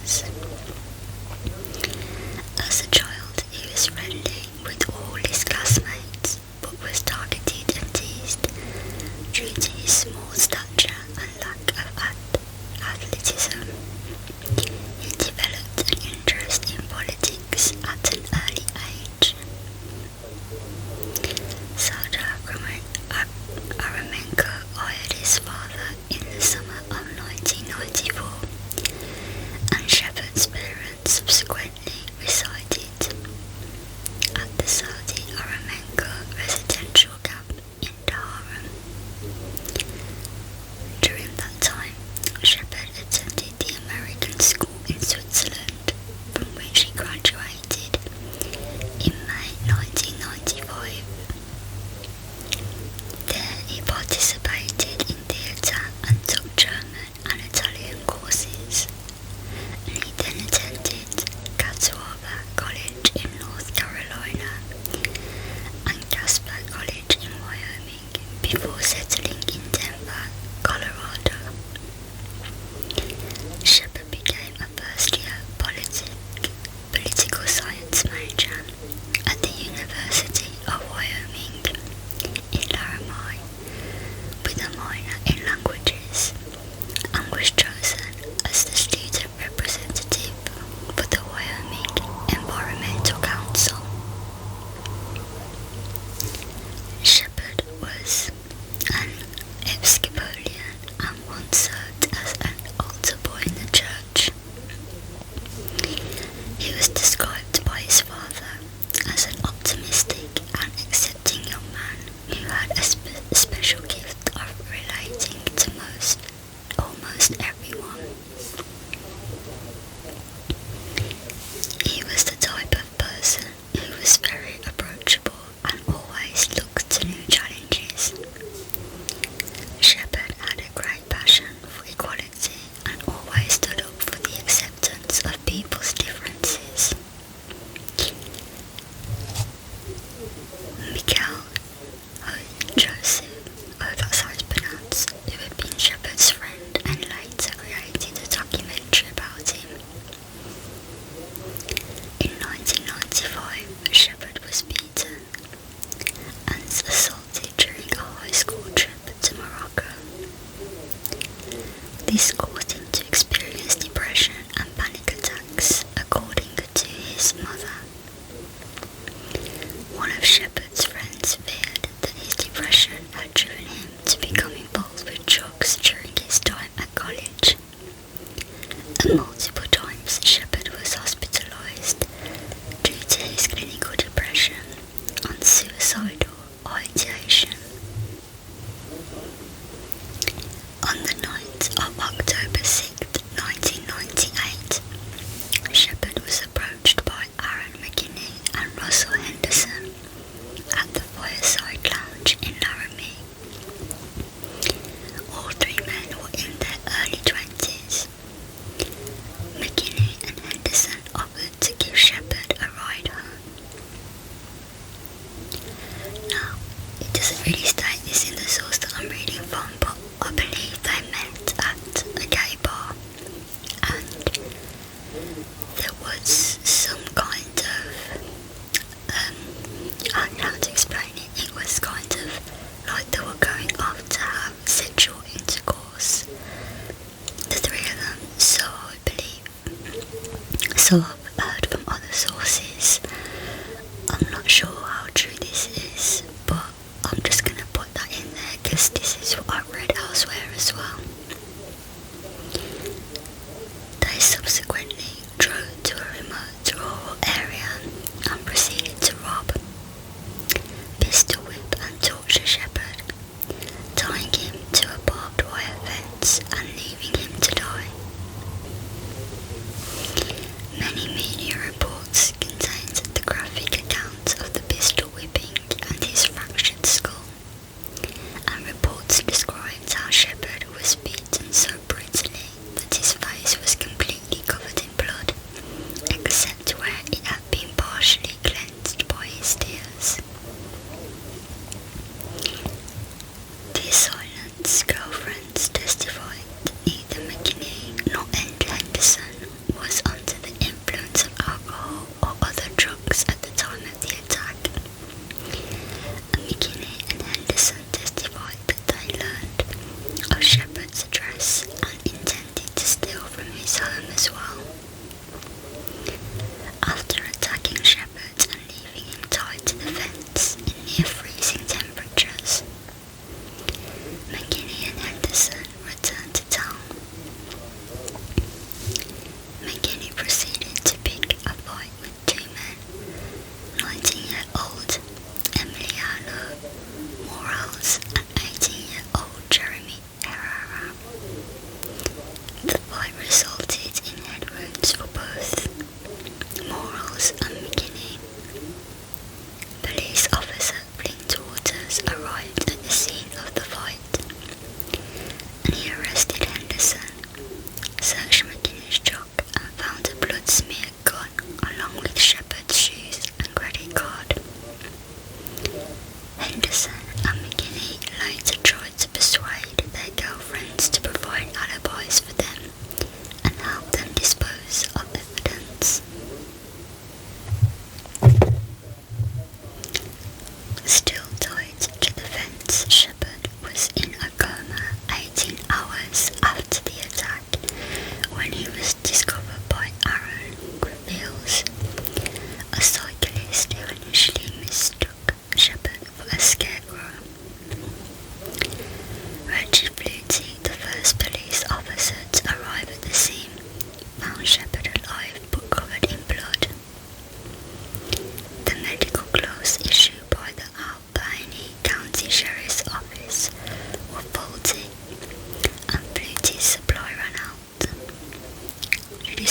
years. As a child, he was friendly with all his classmates, but was targeted and teased due to his small stature and lack of athleticism. He developed an interest in politics at an early age. Aramenko hired his father in the summer of 1994, and Shepard's parents subsequently resided at the Saudi Aramenko residential camp in Laramie. During that time, Shepard attended the American school in Switzerland, from which he graduated in May 1995. There he participated in theatre and took German and Italian courses, and he then attended Catawba College in North Carolina and Casper College in Wyoming before settling in Denver, Colorado. Shepard became a first-year political science major at the University of Wyoming in Laramie, with a minor in languages, and was chosen as the student representative for the Wyoming Environmental Council. Shepard was an Episcopalian and once served as an altar boy in the church. He was described by his father as an optimistic and accepting young man who had a special gift of relating to almost everyone. He was the type of person who was very approachable and always looked to new challenges. Shepard had a great passion for equality and always stood up for the acceptance of people's differences. Mikhail Joseph, that's how it's pronounced, who had been Shepard's friend and later created a documentary about him. In 1995, Shepard was beaten and assaulted during a high school trip to Morocco. This caused him to experience depression and panic attacks, according to his mother. One of Shepard's friends feared that his depression had driven him to become involved with drugs during his time at college. And multiple times Shepard was hospitalized due to his clinical depression and suicidal ideation. On the night of October 6, 1998, Shepard was approached by Aaron McKinney and Russell Henderson at the Fireside Lounge in Laramie. All three men were in their early 20s. McKinney and Henderson offered to give Shepard a ride home. Now, it doesn't really state this in the source that I'm reading from, but I believe they met at a gay bar, and there was some kind of, I don't know how to explain it, it was kind of like they were going off to have sexual intercourse, the three of them, so I believe. So I've heard from other sources. I'm not sure how true this is, but I'm just going to put that in there because this is what I've read elsewhere as well. They subsequently drove to a remote rural area and proceeded to rob, pistol whip and torture Shepard, tying him to a barbed wire fence and leaving him to die. Many media reports contained the graphic account of the pistol whipping and his fractured skull, and reports described how Shepard was beaten so brutally that his face was completely covered in blood.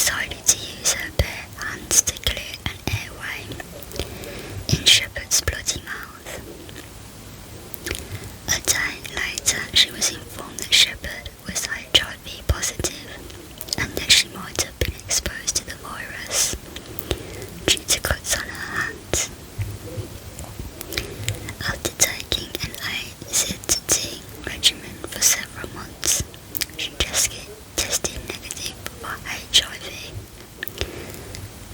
decided to use her bare hands to clear an airway in Shepard's bloody mouth. A day later, she was informed that Shepard was HIV positive and that she might have been exposed to the virus due to cuts on her hands. After taking an AZT regimen for several months, she tested negative for HIV.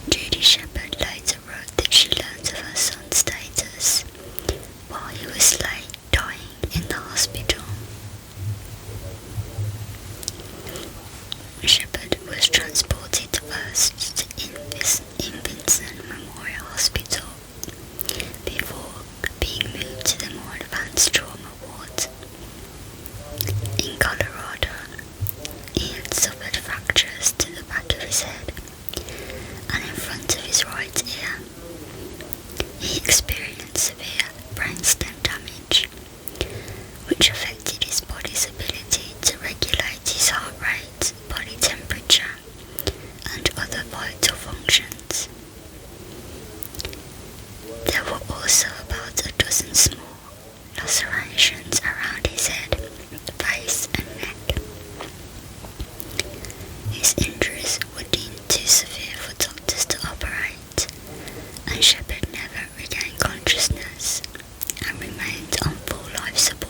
Judy Shepard later wrote that she learned of her son's status while he was dying in the hospital. Shepard was transported first to Invincent Memorial Hospital before being moved to the more advanced trauma ward. In Colorado, he had suffered fractures to the back of his head and in front of his right ear. He experienced severe brainstem damage, which affected his body's ability to regulate his heart rate, body temperature, and other vital functions. There were also about a dozen small lacerations around his head, face, and neck. His injuries were deemed too severe for doctors to operate, and Shepard never regained consciousness and remained on full life support.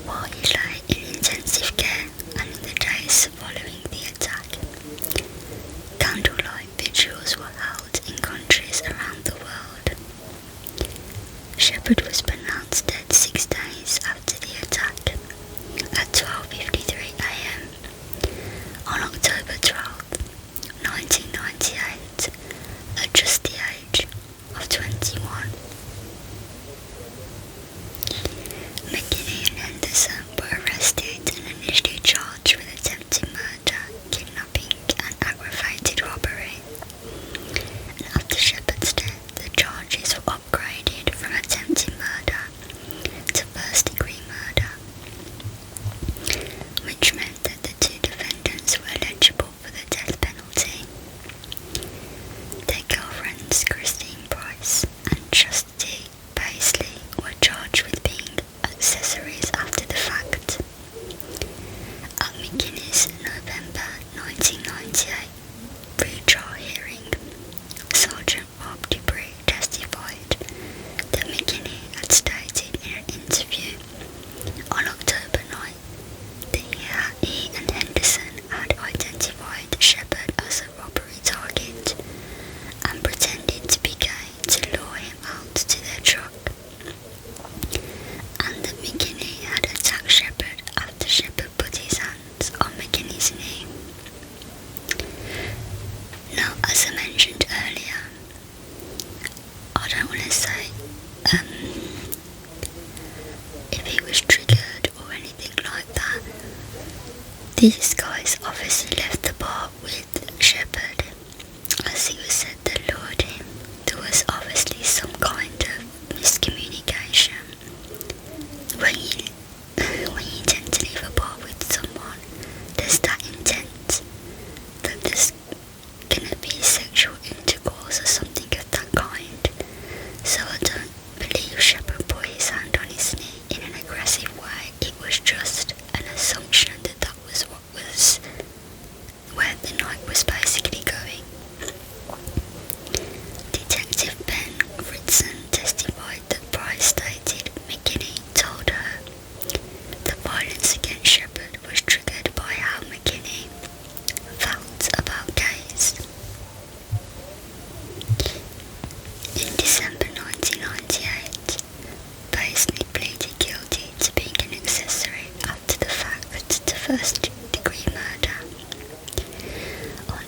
While he lay in intensive care and in the days following the attack, candlelight vigils were held in countries around the world. Shepard was pronounced dead 6 days after the attack at 12:53 a.m. on October 12, 1998, at just the age of 21. McKinney and Henderson were arrested and initially charged with attempted murder, kidnapping, and aggravated robbery. And after Shepard's death, the charges were upgraded from attempted murder to first-degree murder, which meant that the 2 defendants were eligible for the death penalty. Their girlfriends, Christine Price and Chastity Paisley, were charged with being accessories after the fact. At McKinney's November 1998 pre-trial hearing, Sergeant Rob Dupree testified that McKinney had stated in an interview on October 9 that he and Henderson had identified Shepard as a robbery target and pretended to be gay to lure him out to their truck, and that McKinney had attacked Shepard after Shepard put his hands on McKinney's knee. Now, as I mentioned earlier, I don't want to say if he was triggered or anything like that. These guys obviously left the bar with Shepard, as he was said that lured him. There was obviously some kind of miscommunication. When you tend to leave a bar with someone, there's that intent that there's gonna be sexual intercourse or something of that kind. So I don't believe Shepard put his hand on his knee in an aggressive way. It was just an assumption that that was where the night was basically going. Detective Ben Fritson testified that Price stated McKinney told her the violence against Shepard was triggered by how McKinney felt about gays. In December 1998, Paisley pleaded guilty to being an accessory after the fact to first-degree murder. On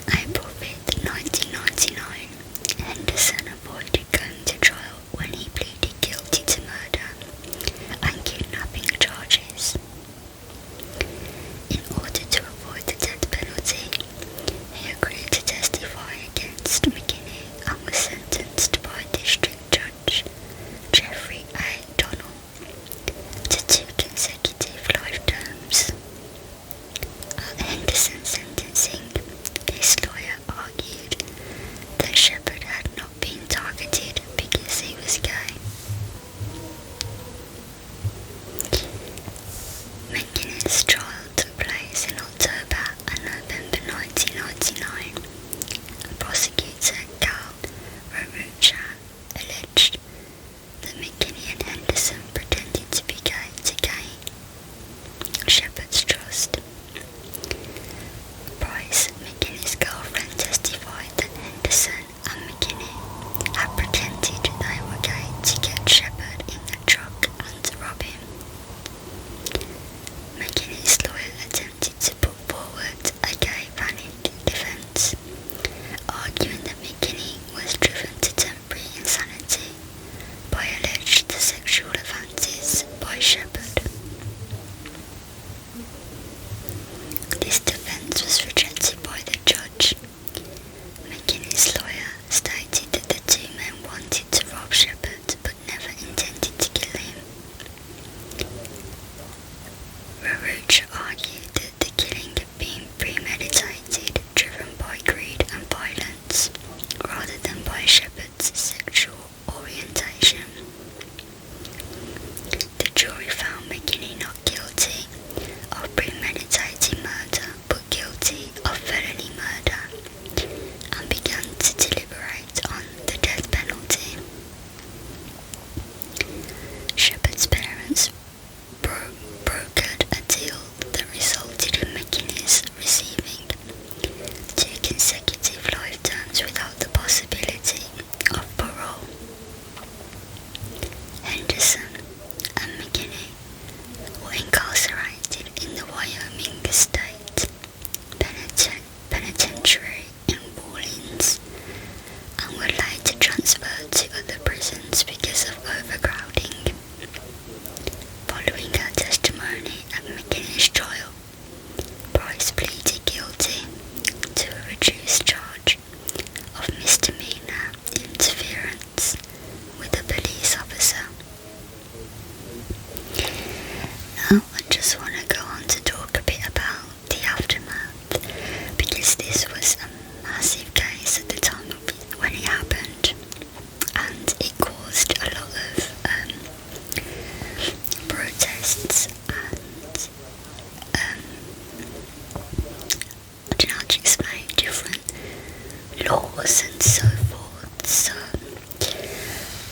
and so forth. So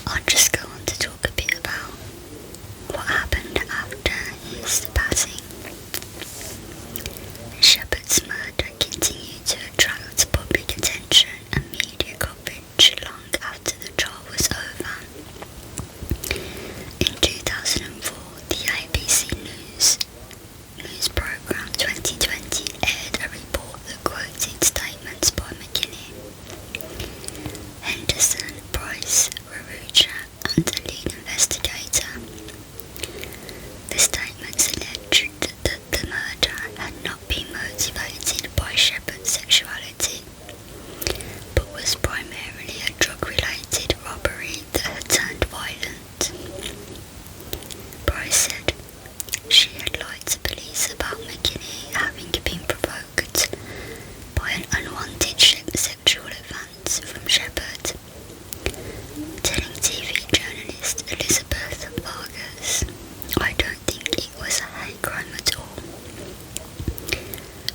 I'll just go on to talk a bit about what happened after his passing. Shepard's murder continued to attract public attention and media coverage long after the trial was over. In 2004, the ABC News programme 2020 aired a report that quoted statements by McKinney, Henderson, Bryce, Rarucha, and the lead investigator. The statements alleged that the murder had not been motivated by Shepard's sexuality, but was primarily a drug-related robbery that had turned violent. Bryce said she had lied to police about McKinney having been provoked by an unwanted sexual advance from Shepard, telling TV journalist Elizabeth Vargas, "I don't think it was a hate crime at all."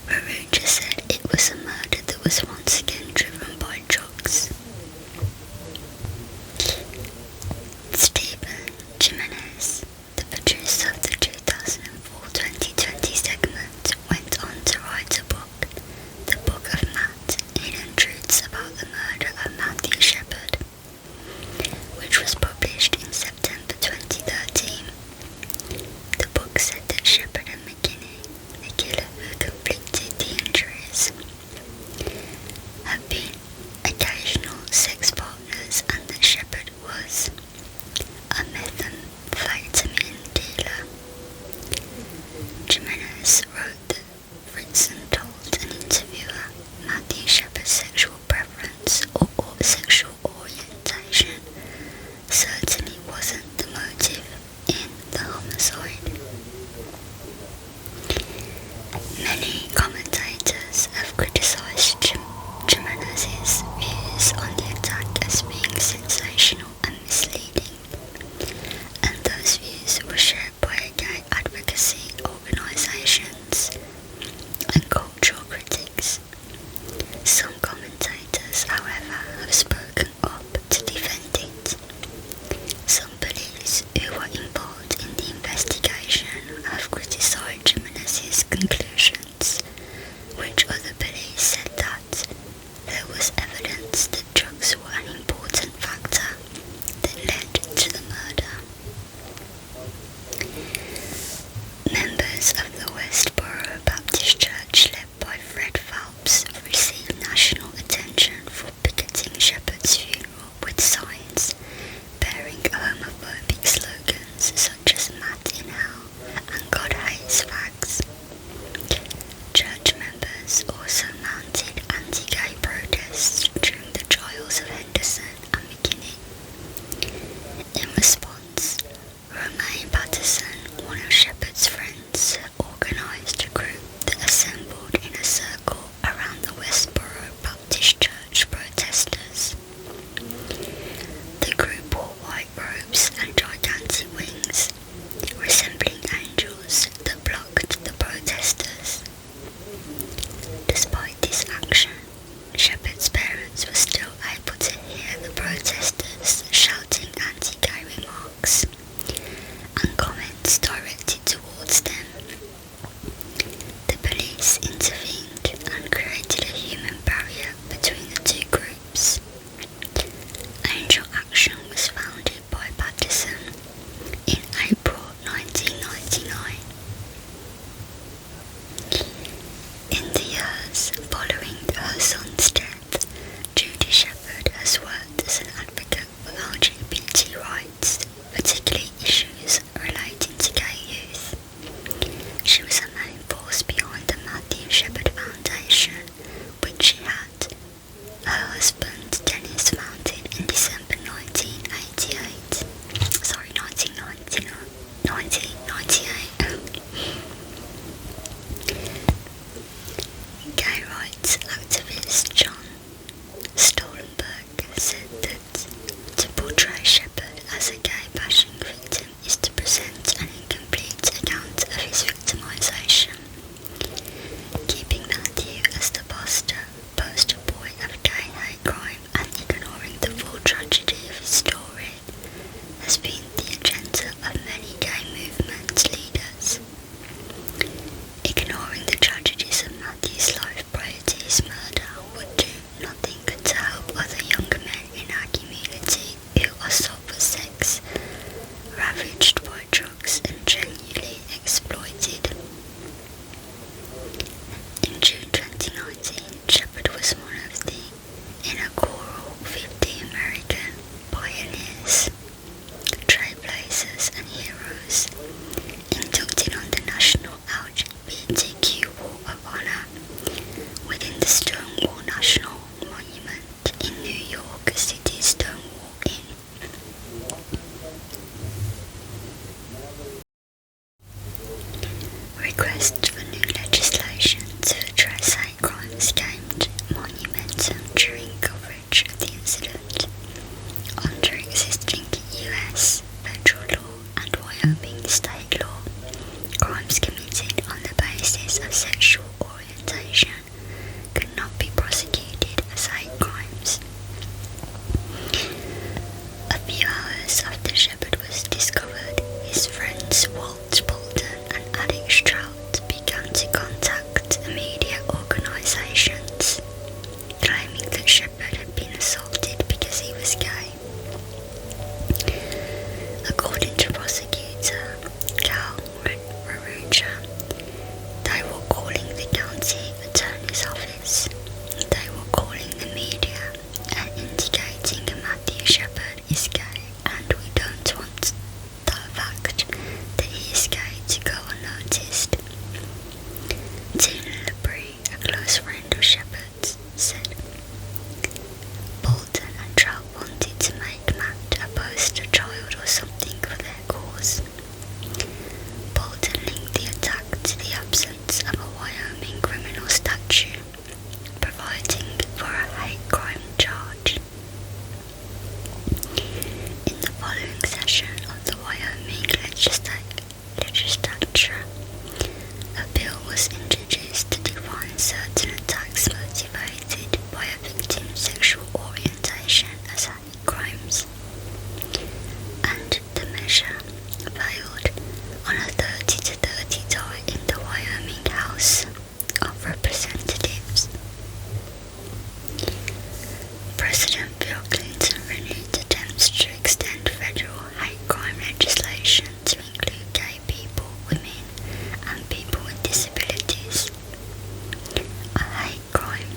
Rarucha said it was a murder that was once again driven by drugs. Stephen Jimenez, the producer of the 2004-2020 segment, went on to write a book, The Book of Matt, Hidden Truths About the Murder of Matthew Shepard, which was published in September 2013. The book said that Shepard and McKinney, the killer who inflicted the injuries, had been occasional sex partners and that Shepard was a methamphetamine dealer. Jimenez wrote that Fritzen told an interviewer Matthew Shepard's sexual preference or sexual orientation certainly wasn't the motive in the homicide. Many commentators have criticised Jimenez's views on the attack as being sensational and misleading, and those views were shared by gay advocacy organisations and cultural critics. Some commentators, however, have spoken up to defend it. Some police who were involved in the investigation have criticised Jimenez's conclusions, which other police said that there was evidence that drugs were an important factor that led to the murder. Members of the Westboro Baptist Church, led by Fred Phelps, received national attention for picketing Shepard's funeral with signs bearing homophobic slogans such as "Matt in Hell" and "God hates fags." Church members also mounted anti-gay protests during the trials of Henderson and McKinney. In response, Romaine Patterson, one of Shepard's friends, organised a group that assembled in a circle around the Westboro Baptist Church protesters. The group wore white robes and gigantic wings, resembling angels that blocked the protesters. Despite this action, Shepard's parents were still able to hear the protesters shouting anti-gay remarks and comments directed towards them. The police intervened and created a human barrier between the two groups. Angel Action was founded by Patterson in April 1999. In the years following her son's death, Judy Shepard has worked as an advocate for LGBT rights, particularly issues relating to gay youth. She was a main force behind the Matthew Shepard Foundation, which she had her husband Dennis founded in December 1998. 1998. Gay rights activist John Stoltenberg said that to portray Shepard as a gay bashing victim is to present an incomplete account of his victimisation, keeping Matthew as the poster boy of gay hate crime.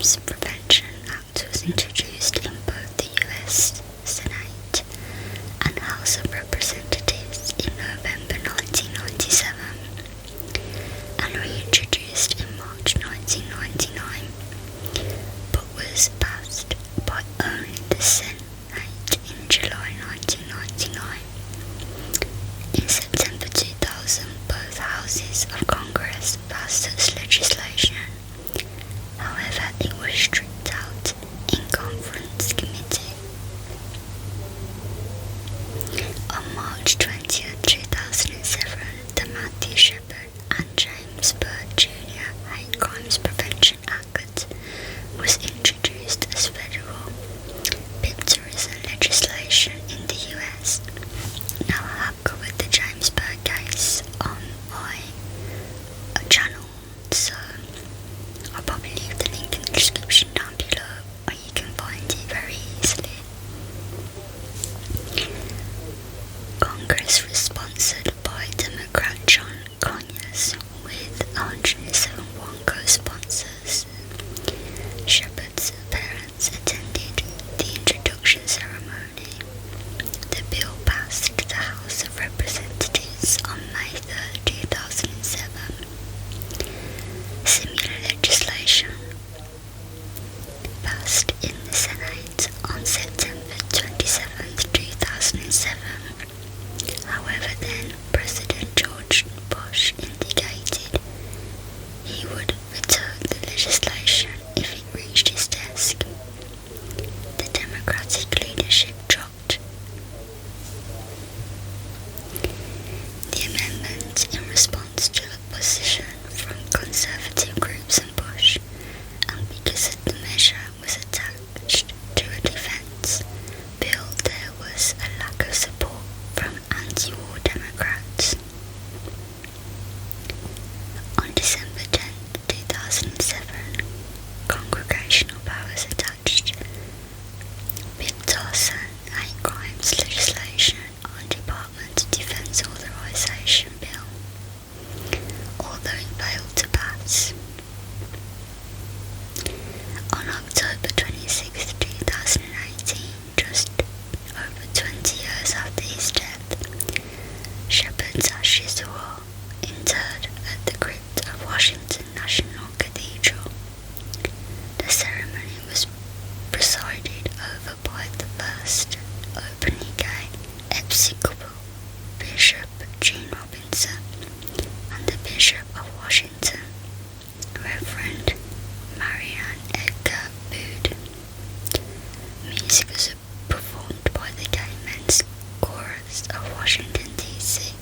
Crimes Prevention Act was introduced in both the US Senate and House of Representatives in November 1997 and reintroduced in March 1999, but was passed by only the Senate in July 1999. In September 2000, both houses of Congress passed such legislation. However, it was stripped out in conference committee. On March 20, 2007, the Matthew Shepard and James Byrd Jr. Hate Crimes Prevention Act was introduced as federal terrorism legislation in the US. Now I have covered the James Byrd case on my channel, so I'll probably leave the link in the description down below where you can find it very easily. Congress was sponsored by Democrat John Conyers with 171 co-sponsors. Shepard's parents attended the introduction ceremony. The bill passed the House of Representatives on May 3, 2007. Similar legislation passed in the Senate on September 27, 2007. However, then President George Bush indicated he would veto the legislation if it reached his desk. The Democratic leadership dropped the amendment in response to opposition from conservative groups and Bush, and because the measure was attached to a defense bill, there was a lack of support from anti-war Democrats. On December 10, 2007, Congressional powers attached Bill Tarson Hate Crimes legislation on Department of Defense Authorization Bill, although it failed to pass. On October 26, 2018, just over 20 years after his death, Shepard's ashes were interred at the crypt of Washington National Cathedral. The ceremony was presided over by the first openly gay Episcopal Bishop Gene Robinson and the Bishop of Washington, Reverend Marianne Edgar Bood. Music was performed by the Gay Men's Chorus of Washington, D.C.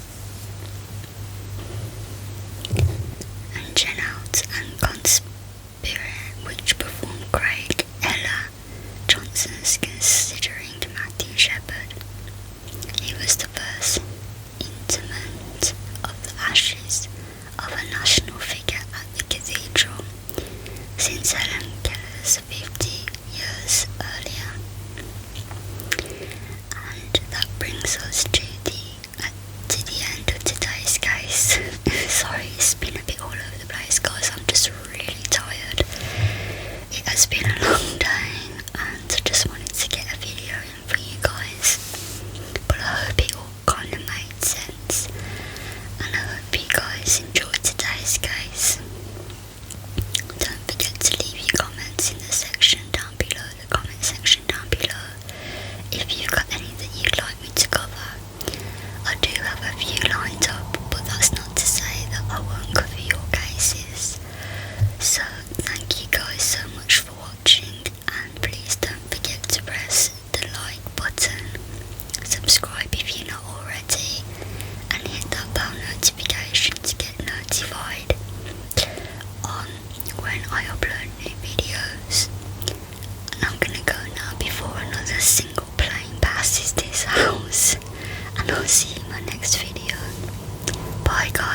and Jen Out and Conspire, which performed Craig Ella Johnson's Considering Matthew Shepard. He was the first interment of the ashes of a national figure at the cathedral since Helen Keller's 50 years earlier. And that brings us to the end of today's case. Sorry, it's been a bit all over the place, guys. I'm just really tired. It has been a long day, and I just wanted to get a video in for you guys. But I hope it all kind of made sense, and I hope you guys enjoyed today's case. Don't forget to leave your comments in the section down below, the comment section down below, if you've got any that you'd like me to cover. I do have a few lined up, but that's not to say that I won't cover your cases. So thank you guys so much for watching, and please don't forget to press the like button, subscribe if you're not already, and hit that bell notification to get notified on when I upload new videos. And I'm gonna go now before another single plane passes this house, and I'll see you in my next video. Bye guys.